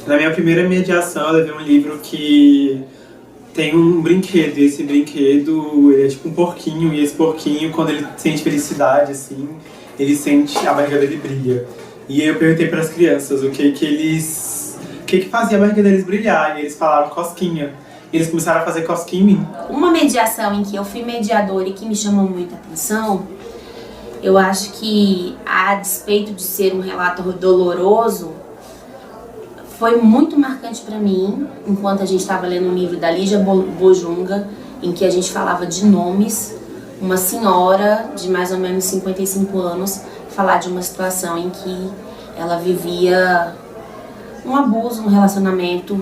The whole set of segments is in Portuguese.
Na minha primeira mediação, eu levei um livro que tem um brinquedo, e esse brinquedo ele é tipo um porquinho, e esse porquinho, quando ele sente felicidade, assim, ele sente a barriga dele brilha. E aí eu perguntei para as crianças o que fazia a barriga deles brilhar, e eles falaram cosquinha. E eles começaram a fazer cosquinha em mim. Uma mediação em que eu fui mediadora e que me chamou muita atenção, eu acho que, a despeito de ser um relato doloroso, foi muito marcante para mim, enquanto a gente estava lendo um livro da Lígia Bojunga, em que a gente falava de nomes, uma senhora de mais ou menos 55 anos falar de uma situação em que ela vivia um abuso, um relacionamento,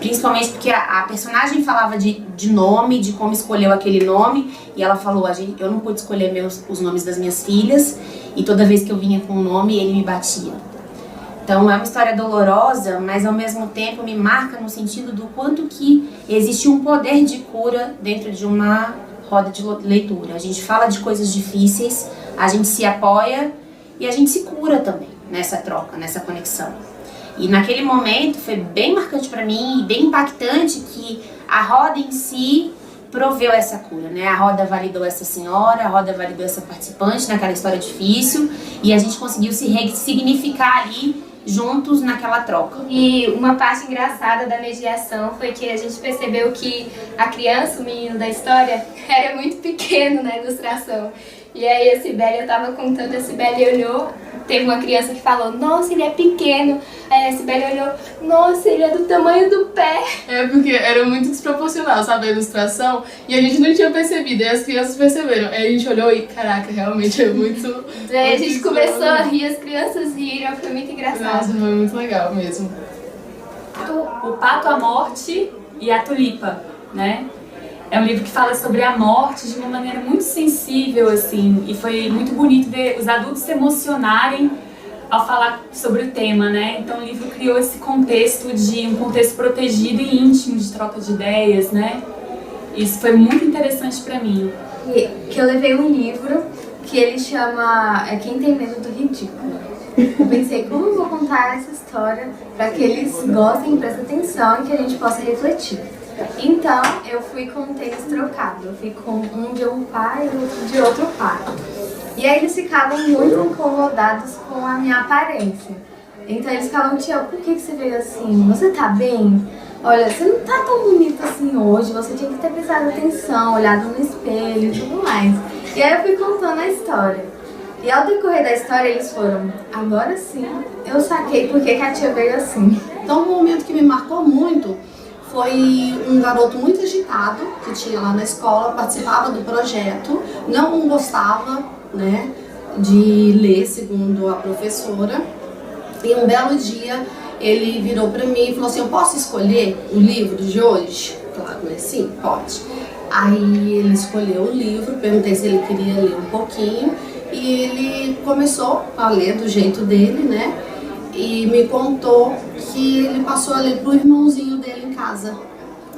principalmente porque a personagem falava de nome, de como escolheu aquele nome, e ela falou, eu não pude escolher os nomes das minhas filhas, e toda vez que eu vinha com um nome, ele me batia. Então é uma história dolorosa, mas ao mesmo tempo me marca no sentido do quanto que existe um poder de cura dentro de uma roda de leitura. A gente fala de coisas difíceis, a gente se apoia e a gente se cura também nessa troca, nessa conexão. E naquele momento foi bem marcante para mim e bem impactante que a roda em si proveu essa cura, né? A roda validou essa senhora, a roda validou essa participante naquela história difícil e a gente conseguiu se ressignificar ali juntos naquela troca. E uma parte engraçada da mediação foi que a gente percebeu que a criança, o menino da história, era muito pequeno na ilustração. E aí a Cibele, eu tava contando, a Cibele olhou, teve uma criança que falou, nossa, ele é pequeno. Aí a Cibele olhou, nossa, ele é do tamanho do pé. É porque era muito desproporcional, sabe, a ilustração, e a gente não tinha percebido, e as crianças perceberam. Aí a gente olhou e, caraca, realmente é muito... Aí a gente começou a rir, as crianças riram, foi muito engraçado. Nossa, foi muito legal mesmo. O Pato, a Morte e a Tulipa, né? É um livro que fala sobre a morte de uma maneira muito sensível, assim, e foi muito bonito ver os adultos se emocionarem ao falar sobre o tema, né? Então o livro criou esse contexto um contexto protegido e íntimo de troca de ideias, né? Isso foi muito interessante para mim. Que eu levei um livro que ele chama Quem Tem Medo do Ridículo. Eu pensei, como eu vou contar essa história para que eles gostem e prestem atenção e que a gente possa refletir. Então, eu fui com um tênis trocado. Eu fui com um de um pai e outro de outro pai. E aí eles ficavam muito incomodados com a minha aparência. Então eles falavam, tia, por que você veio assim? Você tá bem? Olha, você não tá tão bonita assim hoje, você tinha que ter prestado atenção, olhado no espelho e tudo mais. E aí eu fui contando a história. E ao decorrer da história eles foram, agora sim, eu saquei por que a tia veio assim. Então um momento que me marcou muito foi um garoto muito agitado que tinha lá na escola, participava do projeto, não gostava, né, de ler, segundo a professora. E um belo dia ele virou para mim e falou assim, eu posso escolher o livro de hoje? Claro, né? Sim, pode. Aí ele escolheu o livro, perguntei se ele queria ler um pouquinho e ele começou a ler do jeito dele, né? E me contou que ele passou a ler pro irmãozinho dele em casa.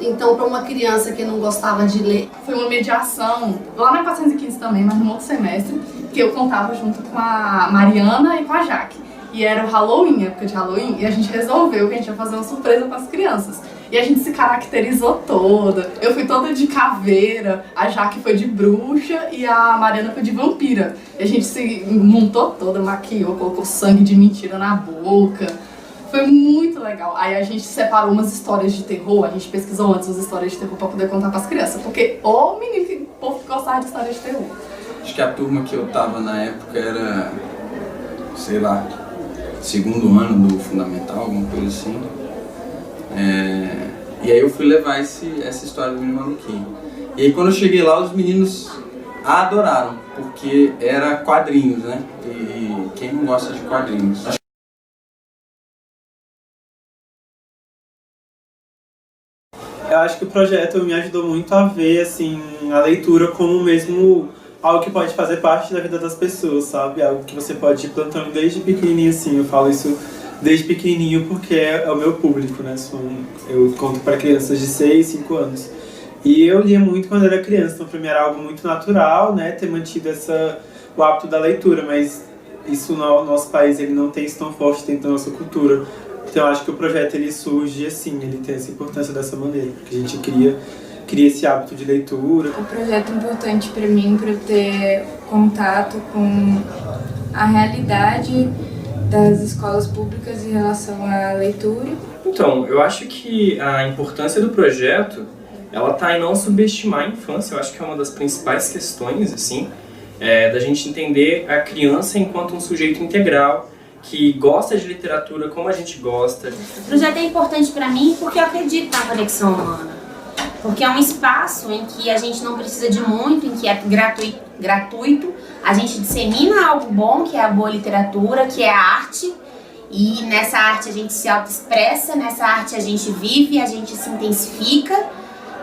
Então, para uma criança que não gostava de ler, foi uma mediação, lá na 415 também, mas no outro semestre, que eu contava junto com a Mariana e com a Jaque. E era o Halloween, época de Halloween, e a gente resolveu que a gente ia fazer uma surpresa para as crianças. E a gente se caracterizou toda. Eu fui toda de caveira, a Jaque foi de bruxa e a Mariana foi de vampira. E a gente se montou toda, maquiou, colocou sangue de mentira na boca. Foi muito legal. Aí a gente separou umas histórias de terror, a gente pesquisou antes as histórias de terror pra poder contar pras crianças. Porque, ô menino, que povo que gostava de história de terror. Acho que a turma que eu tava na época era, sei lá, 2º ano do fundamental, alguma coisa assim. E aí eu fui levar essa história do menino maluquinho. E aí quando eu cheguei lá, os meninos adoraram, porque era quadrinhos, né? E quem não gosta de quadrinhos? Eu acho que o projeto me ajudou muito a ver, assim, a leitura como mesmo algo que pode fazer parte da vida das pessoas, sabe? Algo que você pode ir plantando desde pequenininho, assim. Eu falo isso desde pequenininho porque é o meu público, né? Eu conto para crianças de 6, 5 anos. E eu lia muito quando era criança, então para mim era algo muito natural, né? Ter mantido o hábito da leitura, mas isso no nosso país ele não tem isso tão forte dentro da nossa cultura. Então eu acho que o projeto ele surge assim, ele tem essa importância dessa maneira, porque a gente cria esse hábito de leitura. O projeto é importante para mim, para eu ter contato com a realidade das escolas públicas em relação à leitura. Então, eu acho que a importância do projeto, ela tá em não subestimar a infância. Eu acho que é uma das principais questões, assim, da gente entender a criança enquanto um sujeito integral, que gosta de literatura como a gente gosta. O projeto é importante para mim porque eu acredito na conexão humana. Porque é um espaço em que a gente não precisa de muito, em que é gratuito. A gente dissemina algo bom, que é a boa literatura, que é a arte. E nessa arte a gente se autoexpressa, nessa arte a gente vive, a gente se intensifica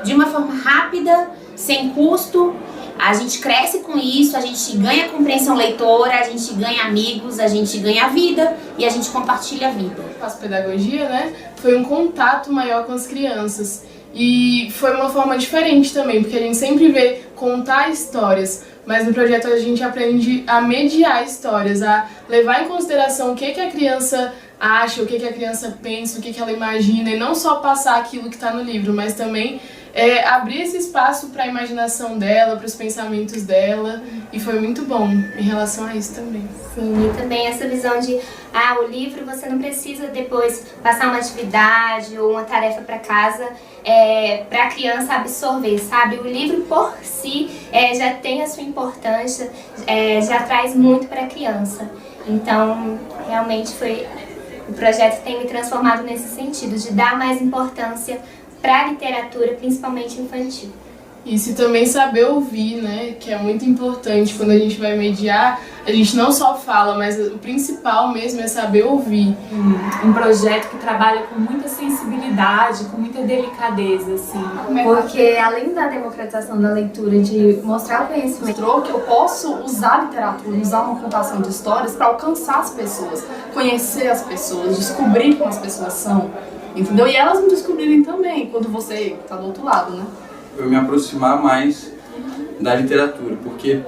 de uma forma rápida, sem custo. A gente cresce com isso, a gente ganha compreensão leitora, a gente ganha amigos, a gente ganha vida e a gente compartilha a vida. Faço pedagogia, né? Foi um contato maior com as crianças. E foi uma forma diferente também, porque a gente sempre vê contar histórias, mas no projeto a gente aprende a mediar histórias, a levar em consideração o que a criança acha, o que a criança pensa, o que ela imagina, e não só passar aquilo que está no livro, mas também abrir esse espaço para a imaginação dela, para os pensamentos dela, e foi muito bom em relação a isso também. Sim, e também essa visão de, o livro você não precisa depois passar uma atividade ou uma tarefa para casa para a criança absorver, sabe? O livro por si já tem a sua importância, já traz muito para a criança. Então, realmente o projeto tem me transformado nesse sentido, de dar mais importância para a literatura, principalmente infantil. Isso, e também saber ouvir, né, que é muito importante quando a gente vai mediar, a gente não só fala, mas o principal mesmo é saber ouvir. Um projeto que trabalha com muita sensibilidade, com muita delicadeza, assim. Porque além da democratização da leitura, de mostrar o conhecimento, Mostrou que eu posso usar a literatura, usar uma contação de histórias para alcançar as pessoas, conhecer as pessoas, descobrir como as pessoas são, entendeu? E elas me descobrirem também, quando você está do outro lado, né? Eu me aproximar mais da literatura, porque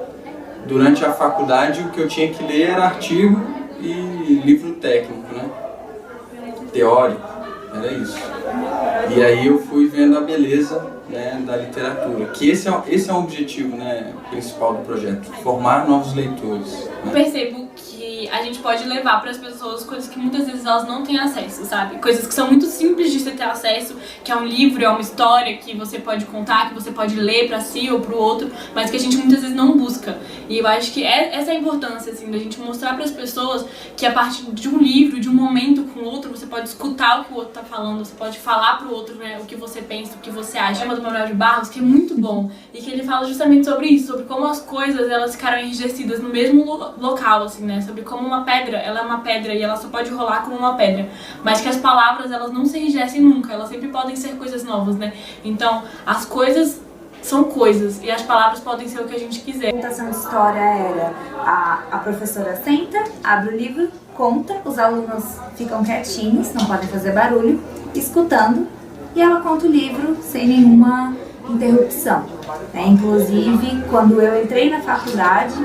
durante a faculdade o que eu tinha que ler era artigo e livro técnico, né? Teórico, era isso. E aí eu fui vendo a beleza, né, da literatura, que esse é o objetivo, né, principal do projeto, formar novos leitores. Né? Eu percebo que a gente pode levar para as pessoas coisas que muitas vezes elas não têm acesso, sabe? Coisas que são muito simples de você ter acesso, que é um livro, é uma história que você pode contar, que você pode ler para si ou para o outro, mas que a gente muitas vezes não busca. E eu acho que essa é a importância, assim, da gente mostrar para as pessoas que a partir de um livro, de um momento com o outro, você pode escutar o que o outro tá falando, você pode falar pro outro, né, o que você pensa, o que você acha. Do Manuel de Barros, que é muito bom, e que ele fala justamente sobre isso, sobre como as coisas, elas ficaram enrijecidas no mesmo local, assim, né, sobre como uma pedra, ela é uma pedra e ela só pode rolar como uma pedra, mas que as palavras, elas não se enrijecem nunca, elas sempre podem ser coisas novas, né, então as coisas são coisas e as palavras podem ser o que a gente quiser. A contação de história era a professora senta, abre o livro, conta, os alunos ficam quietinhos, não podem fazer barulho, escutando e ela conta o livro sem nenhuma interrupção. Inclusive, quando eu entrei na faculdade,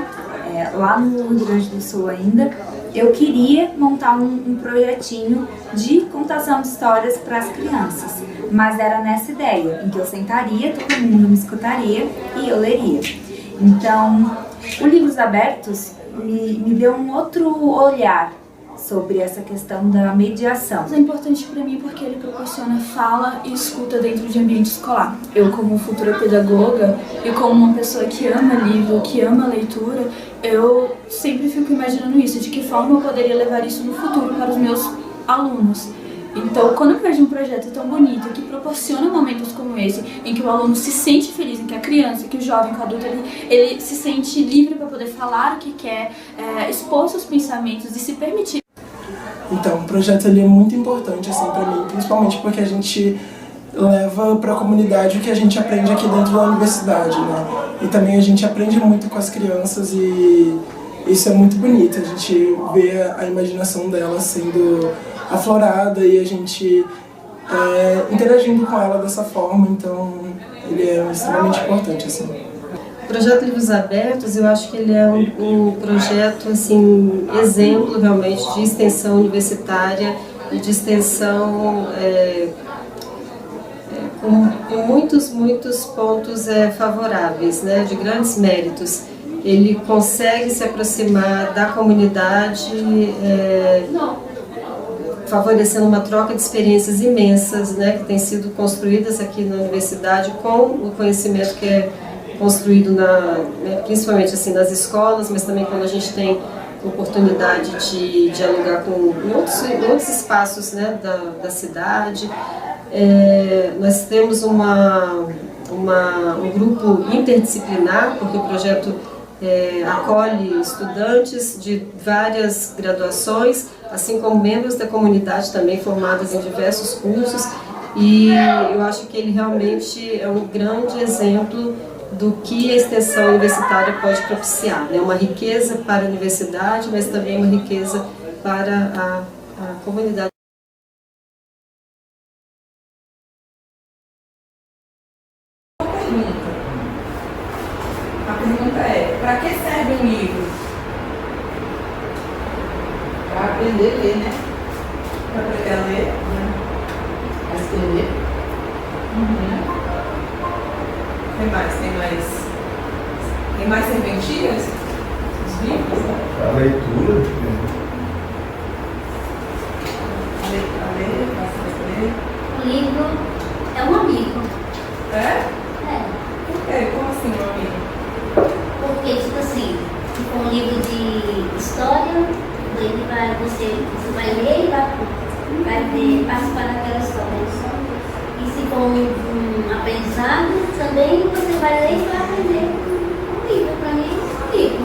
lá no Rio Grande do Sul ainda, eu queria montar um projetinho de contação de histórias para as crianças, mas era nessa ideia, em que eu sentaria, todo mundo me escutaria e eu leria. Então, o Livros Abertos me deu um outro olhar sobre essa questão da mediação. É importante para mim porque ele proporciona fala e escuta dentro de ambiente escolar. Eu, como futura pedagoga e como uma pessoa que ama livro, que ama leitura, eu sempre fico imaginando isso, de que forma eu poderia levar isso no futuro para os meus alunos. Então, quando eu vejo um projeto tão bonito, que proporciona momentos como esse, em que o aluno se sente feliz, em que a criança, que o jovem, que o adulto, ele se sente livre para poder falar o que quer, expor seus pensamentos e se permitir. Então, o projeto ele é muito importante assim, para mim, principalmente porque a gente leva para a comunidade o que a gente aprende aqui dentro da universidade, né? E também a gente aprende muito com as crianças e isso é muito bonito, a gente vê a imaginação delas sendo aflorada e a gente interagindo com ela dessa forma, então ele é extremamente importante, assim. O projeto Livros Abertos, eu acho que ele é um projeto assim, exemplo realmente de extensão universitária e de extensão com muitos pontos favoráveis, né, de grandes méritos. Ele consegue se aproximar da comunidade, favorecendo uma troca de experiências imensas, né, que têm sido construídas aqui na universidade com o conhecimento que é construído principalmente assim, nas escolas, mas também quando a gente tem oportunidade de dialogar em outros espaços, né, da cidade. Nós temos um grupo interdisciplinar, porque o projeto acolhe estudantes de várias graduações, assim como membros da comunidade também formados em diversos cursos, e eu acho que ele realmente é um grande exemplo do que a extensão universitária pode propiciar, né? Uma riqueza para a universidade, mas também uma riqueza para a comunidade. A pergunta é, para que serve um livro? Para aprender a ler, né? Para aprender a ler, né? A escrever. Tem mais serventias? Os livros, né? A leitura. A ler, bastante ler. O livro é um amigo. É? É. Por quê? Como assim um amigo? Porque, tipo assim, se for um livro de história, ele você vai ler e vai participar daquela história. E se for um aprendizado, também você vai ler e vai aprender um livro. Para mim, é um livro.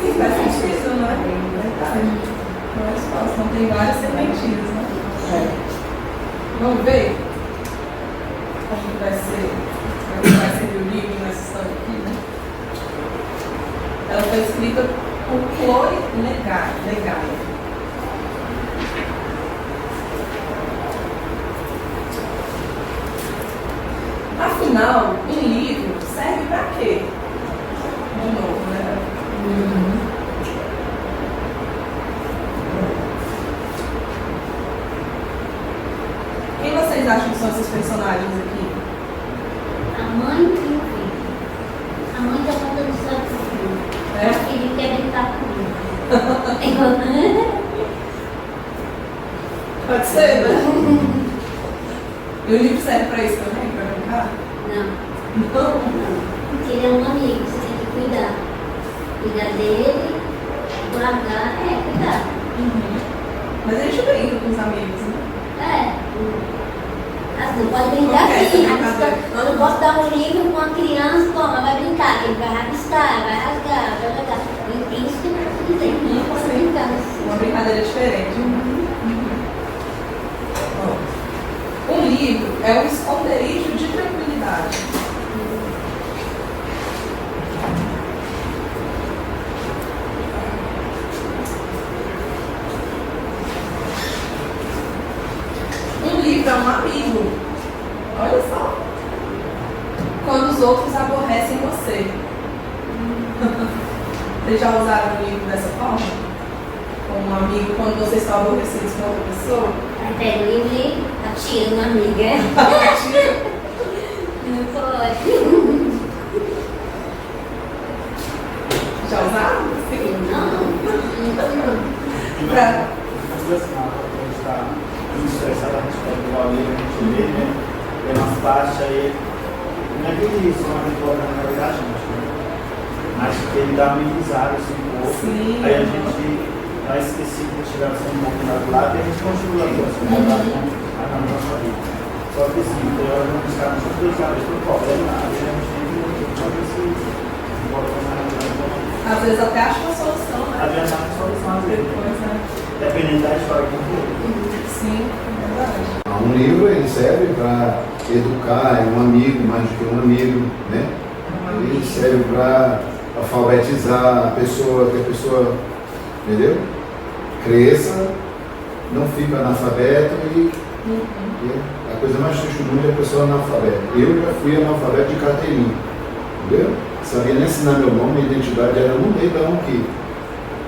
Sim, faz sentido, não é? Verdade. Não tem várias serventias, né? Vamos ver? Como que vai ser o livro nessa história aqui, né? Ela foi escrita por Chloe Legai. Afinal, um livro serve para quê? De novo, né? Quem vocês acham que são esses personagens aqui? A mãe e o filho. A mãe está contando história para o filho. O filho quer brincar comigo. Pode ser, né? E o livro serve para isso também, para brincar? Não. Porque ele é um amigo, você tem que cuidar. Cuidar dele, guardar, cuidar. Mas a gente brinca com os amigos, né? Assim, não pode brincar assim. Eu não posso dar um livro com uma criança, ela vai brincar, ele vai rabiscar, vai rasgar, vai jogar. Isso que eu posso dizer, não posso brincar assim. Uma brincadeira diferente. Um livro é um esconderijo de tranquilidade. Um livro é um amigo. Vocês já usaram o livro dessa forma? Com um amigo, quando vocês estão aborrecidos com outra pessoa? Pega o livro e atira uma amiga. Não pode. Já usaram? Sim. Não. Pra... Quando a gente está muito estressado, a gente pode pegar o livro, a gente lê, né? Lê umas partes, aí não é que isso, não é que coloca na realidade, gente, mas que ele dá uma amenizada assim um pouco. Sim. Aí a gente dá esquecido de tirar assim um pouco do lado e a gente continua a na nossa vida. Só que sim, tem hora que os caras não são dois caras por problema, a gente tem que fazer esse às vezes até acha uma solução, né? Às vezes acha uma solução, às vezes. Depois, né? Dependendo da história que for. Sim, é verdade. Um livro ele serve para educar, é um amigo, mais do que um amigo, né? Ele serve para alfabetizar a pessoa, que a pessoa, entendeu? Cresça, não fica analfabeto e a coisa mais triste do mundo é a pessoa analfabeta. Eu já fui analfabeto de carteirinha, entendeu? Sabia nem ensinar meu nome, minha identidade era no meio da que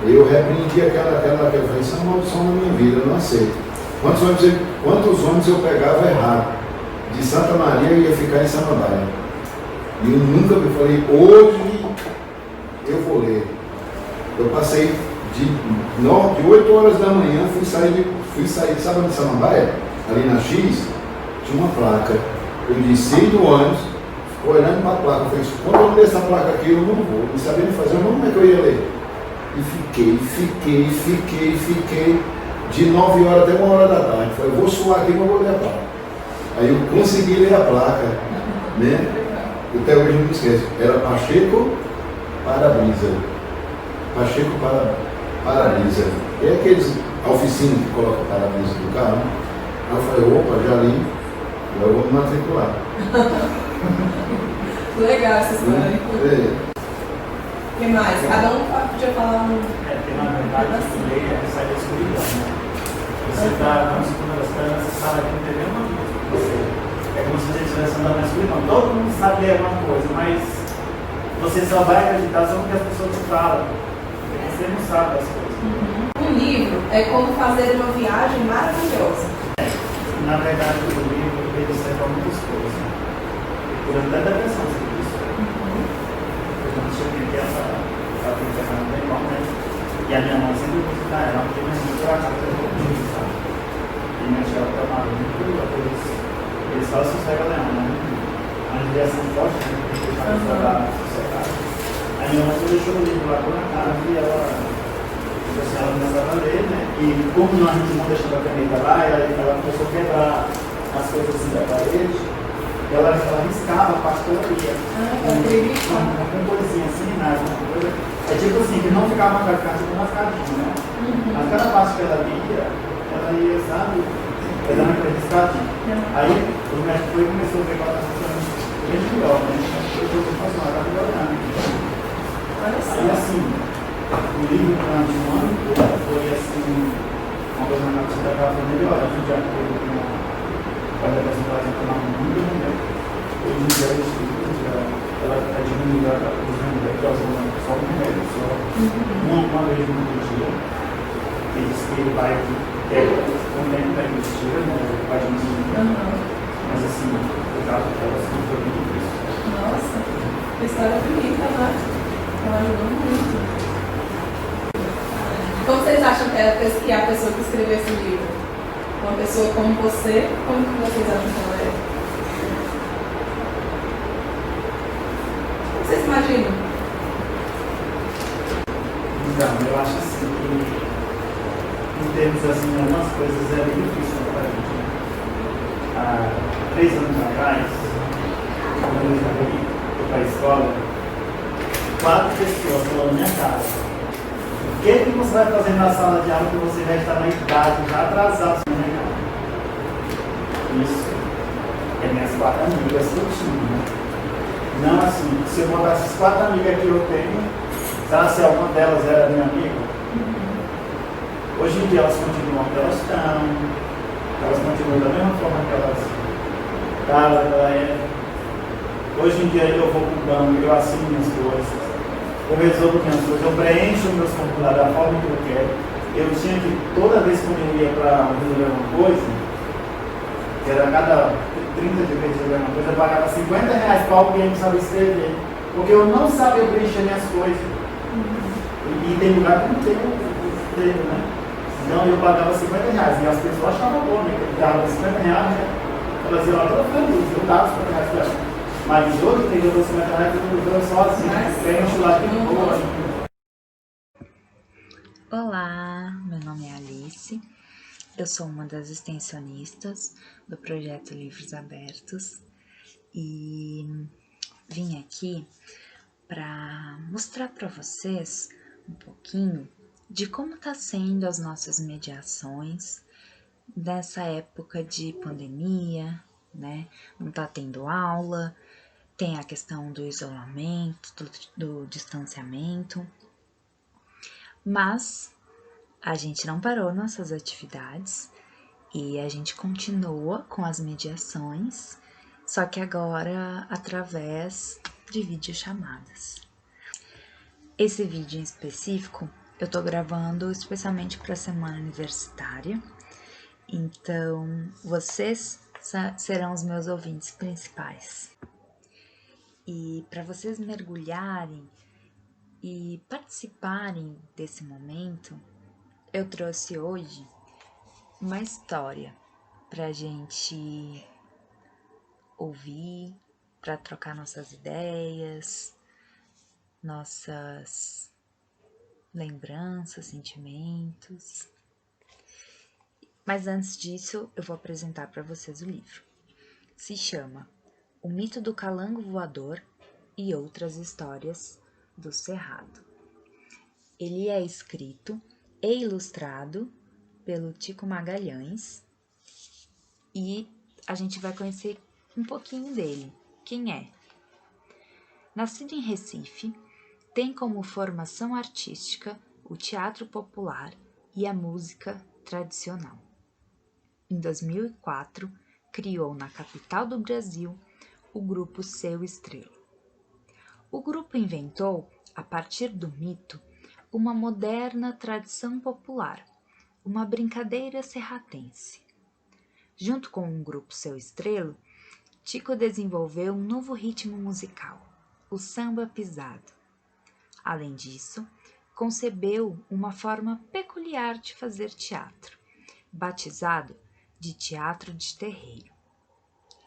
eu repreendi aquela falei, isso é uma maldição na minha vida, eu não aceito. Quantos ônibus eu pegava errado? De Santa Maria eu ia ficar em Samambaia. E eu nunca me falei, hoje eu vou ler. Eu passei de 8 horas da manhã, fui sair, sabe onde Samambaia? Ali na X, tinha uma placa. Eu desci do ônibus, ficou olhando para a placa, eu falei, quando eu ler essa placa aqui, eu não vou. Não sabia nem fazer, como é que eu ia ler? E fiquei, de 9 horas até 1 hora da tarde. Falei, vou suar aqui, mas vou ler a placa. Aí eu consegui ler a placa, né? Até hoje eu não me esqueço. Era Pacheco Para-Brisa. Pacheco Para-Brisa. É aqueles oficinas que colocam para-brisa do carro. Aí eu falei, opa, já li, agora eu vou me matricular. Legal essa história. O que mais? Cada um podia falar um. Porque na verdade o ler é sair da escuridão, né? Você está com as primeiras pernas, você sabe que não tem nenhuma coisa. É como se você estivesse andando na escuridão. Todo mundo sabe ler alguma coisa, mas você só vai acreditar só no que as pessoas te falam. Porque você não sabe das coisas. Um livro é como fazer uma viagem maravilhosa. Na verdade, o livro ele serve para muitas coisas. Por até da depressão, você viu isso? Eu não tinha que essa enfermagem bem bom, né? E a minha mãe sempre visitar ela, porque minha mãe foi a casa da minha sabe? E minha tia está muito, eles falam sossega leão, né? A ligação forte, né? Porque eles falam sossegado. A minha mãe deixou o livro lá na casa e ela começava a ler, né? E como a gente não deixava a caneta lá, ela começou a quebrar as coisas assim da parede. Ela riscava a pastelaria com coisinha assim, né? Coisa. É tipo assim, que não ficava marcado, tipo mascadinho, né? Mas cada passo que ela ia, sabe? Ela dava aquela riscadinha. Aí o médico foi e começou a ver que ela estava funcionando bem melhor, né? Eu estou passando, ela está melhorando. Aí assim, o livro durante um ano foi assim, uma coisa na cabeça da casa melhorando, já que pode apresentar muito, né? Hoje em dia ela está diminuindo os remédios, ela usa só um remédio, só uma vez no dia. Ele diz que ele vai com o tempo da investida, né? Vai diminuindo. Mas assim, o caso dela assim, foi muito difícil. Nossa, a história é bonita, né? Ela ajudou muito. Como vocês acham que é a pessoa que escreveu esse livro? Uma pessoa como você, como vocês acham que ela é? O que vocês imaginam? Então, eu acho assim que, em termos assim, algumas coisas é bem difícil para a gente. Há 3 anos atrás, quando eu fui para a escola, 4 pessoas falaram na minha casa. O que você vai fazer na sala de aula que você vai estar na idade já atrasado? Isso é minhas 4 amigas que eu tinha, né? Não assim, se eu botar essas 4 amigas que eu tenho, sabe se alguma delas era minha amiga? Hoje em dia elas continuam onde elas estão, elas continuam da mesma forma que elas estavam naquela época. Hoje em dia eu vou para o banco, eu assino minhas coisas. eu resolvo minhas coisas, eu preencho meus campos lá da forma que eu quero. Eu tinha que, toda vez que eu ia para resolver uma coisa, que era cada 30 dias que eu resolver uma coisa, eu pagava R$50 para alguém que sabia escrever, porque eu não sabia preencher minhas coisas. E tem lugar que não tem tempo, né? Então eu pagava R$50 e as pessoas achavam bom, né? Eu dava R$50, né? Elas iam lá toda feliz, eu dava R$50 para ela. Mas hoje tem que eu dou R$50 e eu sozinho, preencho lá de boa. Olá, meu nome é Alice, eu sou uma das extensionistas do projeto Livros Abertos e vim aqui para mostrar para vocês um pouquinho de como está sendo as nossas mediações nessa época de pandemia, né? Não está tendo aula, tem a questão do isolamento, do distanciamento. Mas a gente não parou nossas atividades e a gente continua com as mediações, só que agora através de videochamadas. Esse vídeo em específico eu tô gravando especialmente para a semana universitária, então vocês serão os meus ouvintes principais. E para vocês mergulharem e participarem desse momento, eu trouxe hoje uma história pra gente ouvir, para trocar nossas ideias, nossas lembranças, sentimentos. Mas antes disso, eu vou apresentar para vocês o livro. Se chama O Mito do Calango Voador e Outras Histórias do Cerrado. Ele é escrito e ilustrado pelo Tico Magalhães e a gente vai conhecer um pouquinho dele. Quem é? Nascido em Recife, tem como formação artística o teatro popular e a música tradicional. Em 2004, criou na capital do Brasil o grupo Seu Estrela. O grupo inventou, a partir do mito, uma moderna tradição popular, uma brincadeira serratense. Junto com o grupo Seu Estrelo, Tico desenvolveu um novo ritmo musical, o samba pisado. Além disso, concebeu uma forma peculiar de fazer teatro, batizado de Teatro de Terreiro.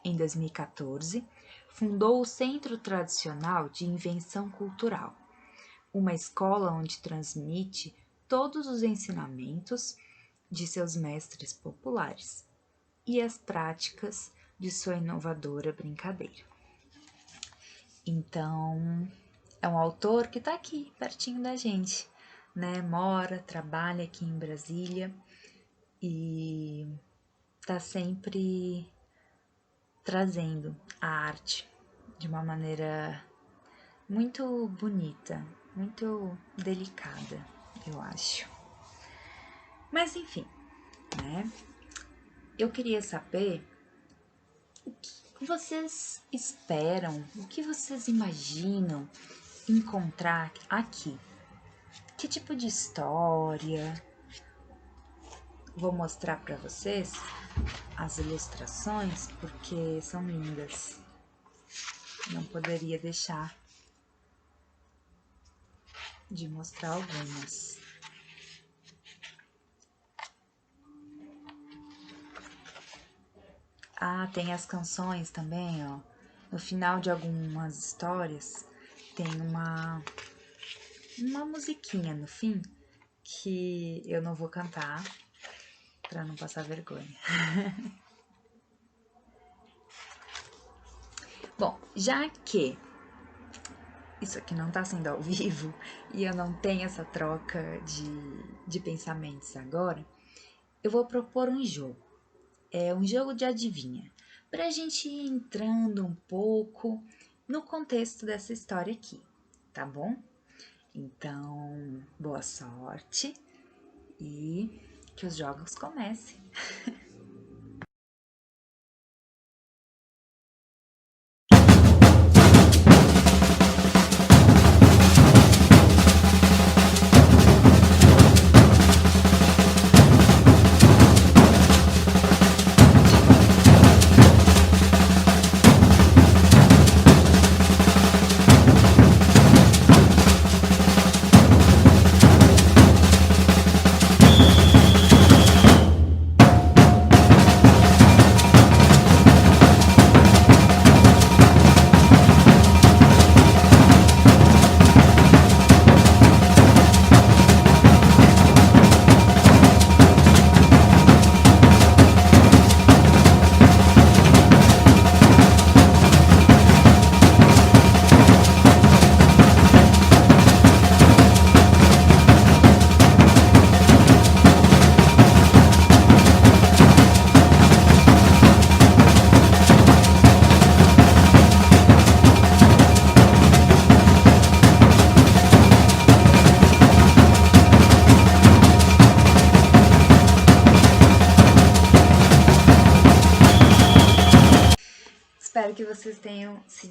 Em 2014, fundou o Centro Tradicional de Invenção Cultural, uma escola onde transmite todos os ensinamentos de seus mestres populares e as práticas de sua inovadora brincadeira. Então, é um autor que está aqui, pertinho da gente, né? Mora, trabalha aqui em Brasília e está sempre trazendo a arte de uma maneira muito bonita, muito delicada, eu acho. Mas enfim, né? Eu queria saber o que vocês esperam, o que vocês imaginam encontrar aqui. Que tipo de história? Vou mostrar para vocês as ilustrações porque são lindas. Não poderia deixar de mostrar algumas. Ah, tem as canções também, ó. No final de algumas histórias tem uma musiquinha no fim que eu não vou cantar para não passar vergonha. Bom, já que isso aqui não tá sendo ao vivo e eu não tenho essa troca de pensamentos agora, eu vou propor um jogo. É um jogo de adivinha, pra gente ir entrando um pouco no contexto dessa história aqui, tá bom? Então, boa sorte e que os jogos comecem.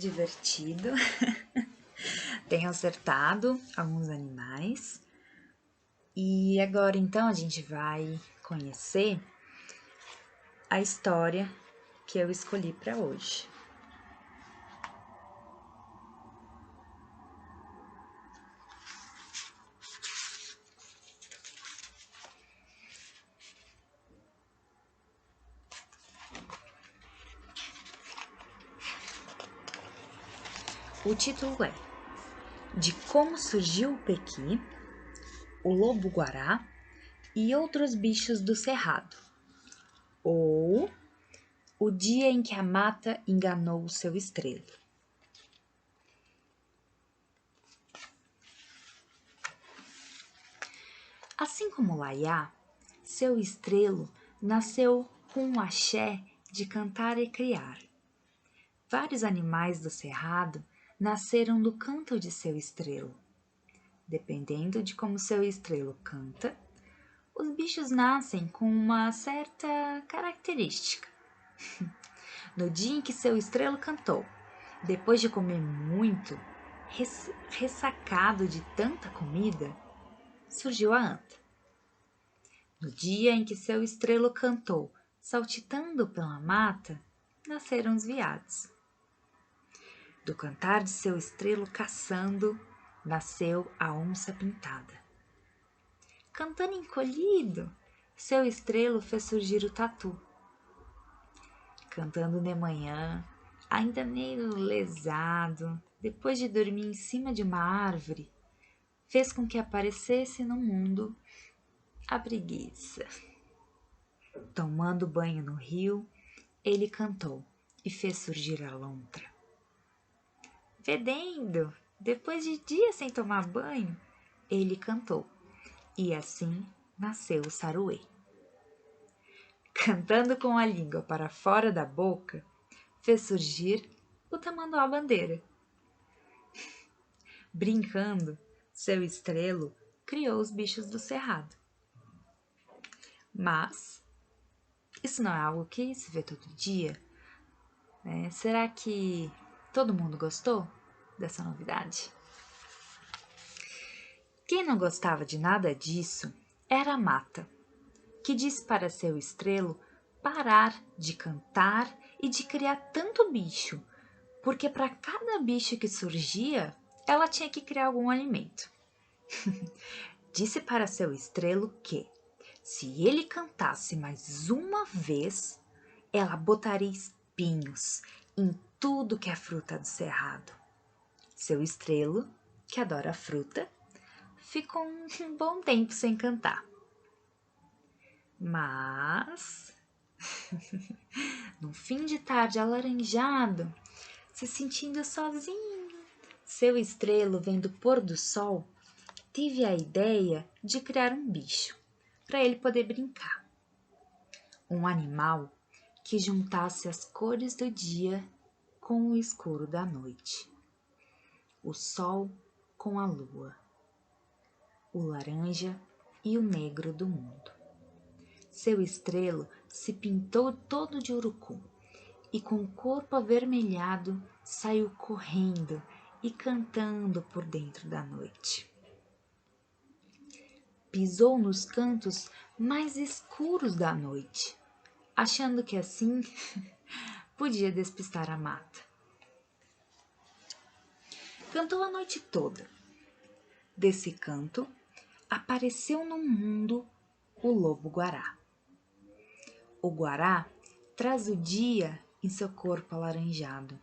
divertido. Tenho acertado alguns animais. E agora então a gente vai conhecer a história que eu escolhi para hoje. O título é De Como Surgiu o Pequi, o Lobo-Guará e Outros Bichos do Cerrado, ou O Dia em que a Mata Enganou o Seu Estrelo. Assim como Laiá, seu estrelo nasceu com um axé de cantar e criar. Vários animais do cerrado nasceram do canto de seu estrelo. Dependendo de como seu estrelo canta, os bichos nascem com uma certa característica. No dia em que seu estrelo cantou, depois de comer muito, ressacado de tanta comida, surgiu a anta. No dia em que seu estrelo cantou, saltitando pela mata, nasceram os veados. Do cantar de seu estrelo caçando, nasceu a onça pintada. Cantando encolhido, seu estrelo fez surgir o tatu. Cantando de manhã, ainda meio lesado, depois de dormir em cima de uma árvore, fez com que aparecesse no mundo a preguiça. Tomando banho no rio, ele cantou e fez surgir a lontra. Fedendo, depois de dias sem tomar banho, ele cantou, e assim nasceu o saruê. Cantando com a língua para fora da boca, fez surgir o tamanduá-bandeira. Brincando, seu estrelo criou os bichos do cerrado. Mas isso não é algo que se vê todo dia, né? Será que todo mundo gostou dessa novidade? Quem não gostava de nada disso era a mata, que disse para seu estrelo parar de cantar e de criar tanto bicho, porque para cada bicho que surgia, ela tinha que criar algum alimento. Disse para seu estrelo que, se ele cantasse mais uma vez, ela botaria espinhos em tudo que é fruta do cerrado. Seu estrelo, que adora fruta, ficou um bom tempo sem cantar. Mas, no fim de tarde alaranjado, se sentindo sozinho, seu estrelo, vendo o pôr do sol, teve a ideia de criar um bicho para ele poder brincar. Um animal que juntasse as cores do dia com o escuro da noite, o sol com a lua, o laranja e o negro do mundo. Seu estrelo se pintou todo de urucum e com o corpo avermelhado saiu correndo e cantando por dentro da noite. Pisou nos cantos mais escuros da noite, achando que assim podia despistar a mata. Cantou a noite toda. Desse canto, apareceu no mundo o lobo-guará. O guará traz o dia em seu corpo alaranjado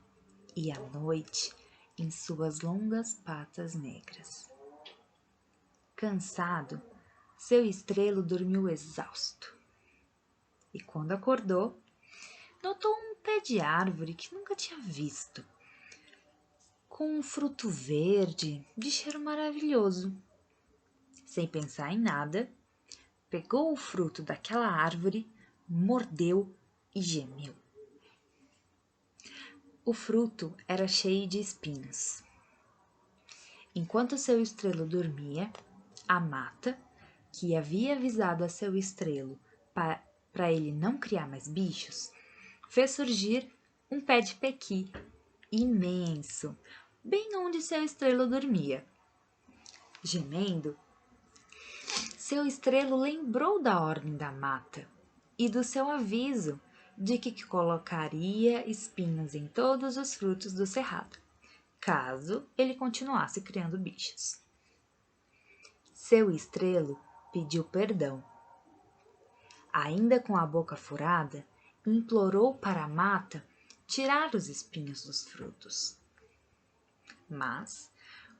e a noite em suas longas patas negras. Cansado, seu estrelo dormiu exausto. E quando acordou, notou um pé de árvore que nunca tinha visto, com um fruto verde de cheiro maravilhoso. Sem pensar em nada, pegou o fruto daquela árvore, mordeu e gemeu. O fruto era cheio de espinhos. Enquanto seu estrelo dormia, a mata, que havia avisado a seu estrelo para ele não criar mais bichos, fez surgir um pé de pequi imenso, bem onde seu estrelo dormia. Gemendo, seu estrelo lembrou da ordem da mata e do seu aviso de que colocaria espinhos em todos os frutos do cerrado, caso ele continuasse criando bichos. Seu estrelo pediu perdão. Ainda com a boca furada, implorou para a mata tirar os espinhos dos frutos. Mas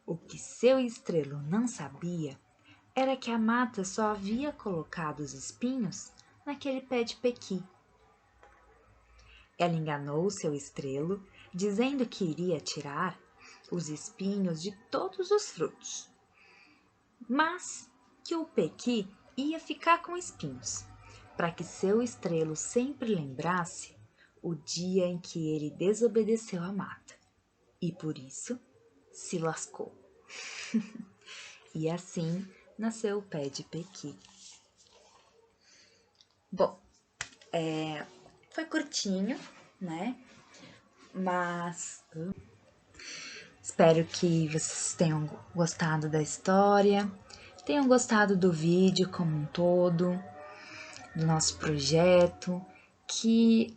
o que seu estrelo não sabia era que a mata só havia colocado os espinhos naquele pé de pequi. Ela enganou seu estrelo, dizendo que iria tirar os espinhos de todos os frutos, mas que o pequi ia ficar com espinhos, para que seu estrelo sempre lembrasse o dia em que ele desobedeceu à mata, e por isso se lascou. E assim nasceu o pé de pequi. Bom, foi curtinho, né? Mas espero que vocês tenham gostado da história, tenham gostado do vídeo como um todo, do nosso projeto, que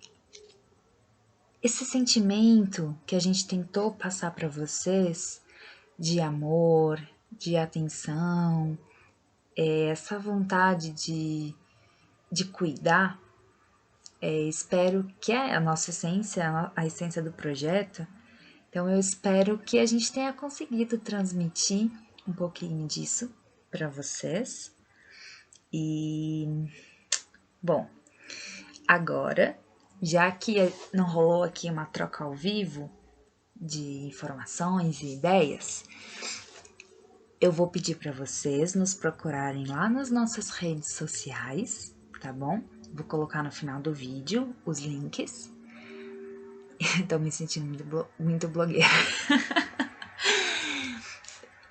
esse sentimento que a gente tentou passar para vocês de amor, de atenção, essa vontade de cuidar, espero que é a nossa essência, a essência do projeto. Então eu espero que a gente tenha conseguido transmitir um pouquinho disso para vocês. E, bom, agora, já que não rolou aqui uma troca ao vivo de informações e ideias, eu vou pedir para vocês nos procurarem lá nas nossas redes sociais, tá bom? Vou colocar no final do vídeo os links. Tô me sentindo muito blogueira.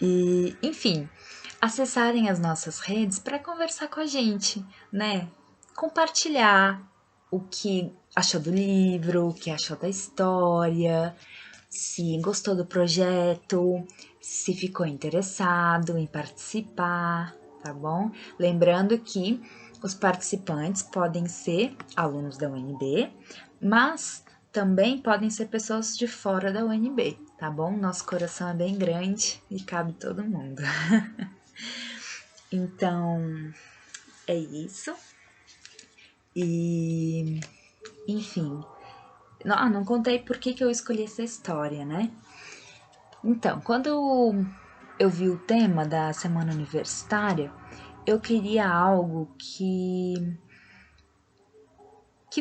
E, enfim, acessarem as nossas redes para conversar com a gente, né? Compartilhar o que achou do livro, o que achou da história, se gostou do projeto, se ficou interessado em participar, tá bom? Lembrando que os participantes podem ser alunos da UNB, mas também podem ser pessoas de fora da UNB, tá bom? Nosso coração é bem grande e cabe todo mundo. Então, é isso. E, enfim, não contei por que eu escolhi essa história, né? Então, quando eu vi o tema da semana universitária, eu queria algo que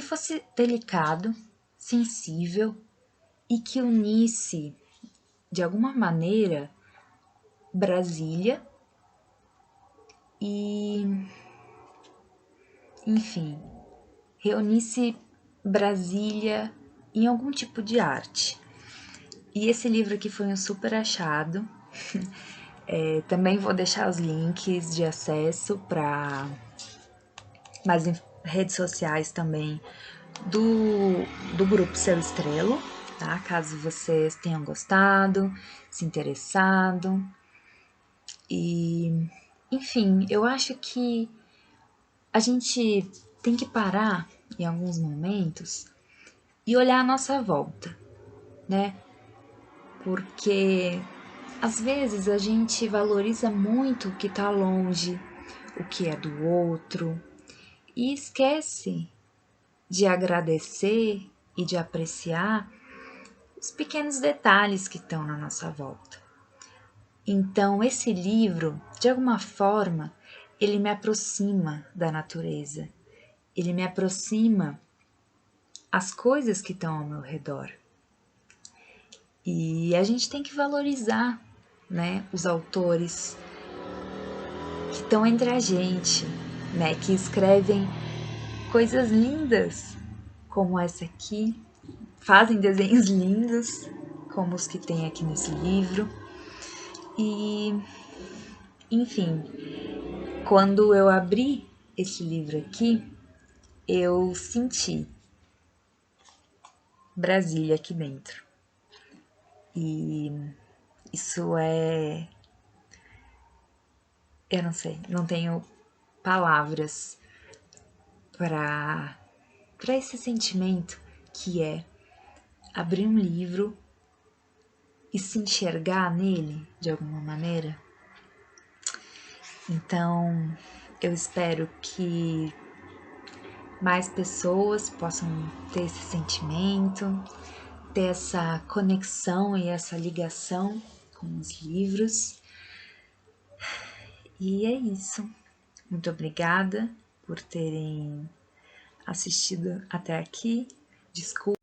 fosse delicado, sensível e que unisse, de alguma maneira, Brasília e, enfim, reunisse Brasília em algum tipo de arte. E esse livro aqui foi um super achado. Também vou deixar os links de acesso para mais redes sociais também do grupo Seu Estrelo, tá? Caso vocês tenham gostado, se interessado. E, enfim, eu acho que a gente tem que parar em alguns momentos e olhar a nossa volta, né? Porque às vezes a gente valoriza muito o que está longe, o que é do outro, e esquece de agradecer e de apreciar os pequenos detalhes que estão na nossa volta. Então, esse livro, de alguma forma, ele me aproxima da natureza, ele me aproxima as coisas que estão ao meu redor. E a gente tem que valorizar, né, os autores que estão entre a gente, né, que escrevem coisas lindas como essa aqui, fazem desenhos lindos como os que tem aqui nesse livro. E, enfim, quando eu abri esse livro aqui, eu senti Brasília aqui dentro. E isso eu não sei, não tenho palavras para esse sentimento que é abrir um livro e se enxergar nele de alguma maneira. Então, eu espero que mais pessoas possam ter esse sentimento, ter essa conexão e essa ligação com os livros. E é isso. Muito obrigada por terem assistido até aqui. Desculpa.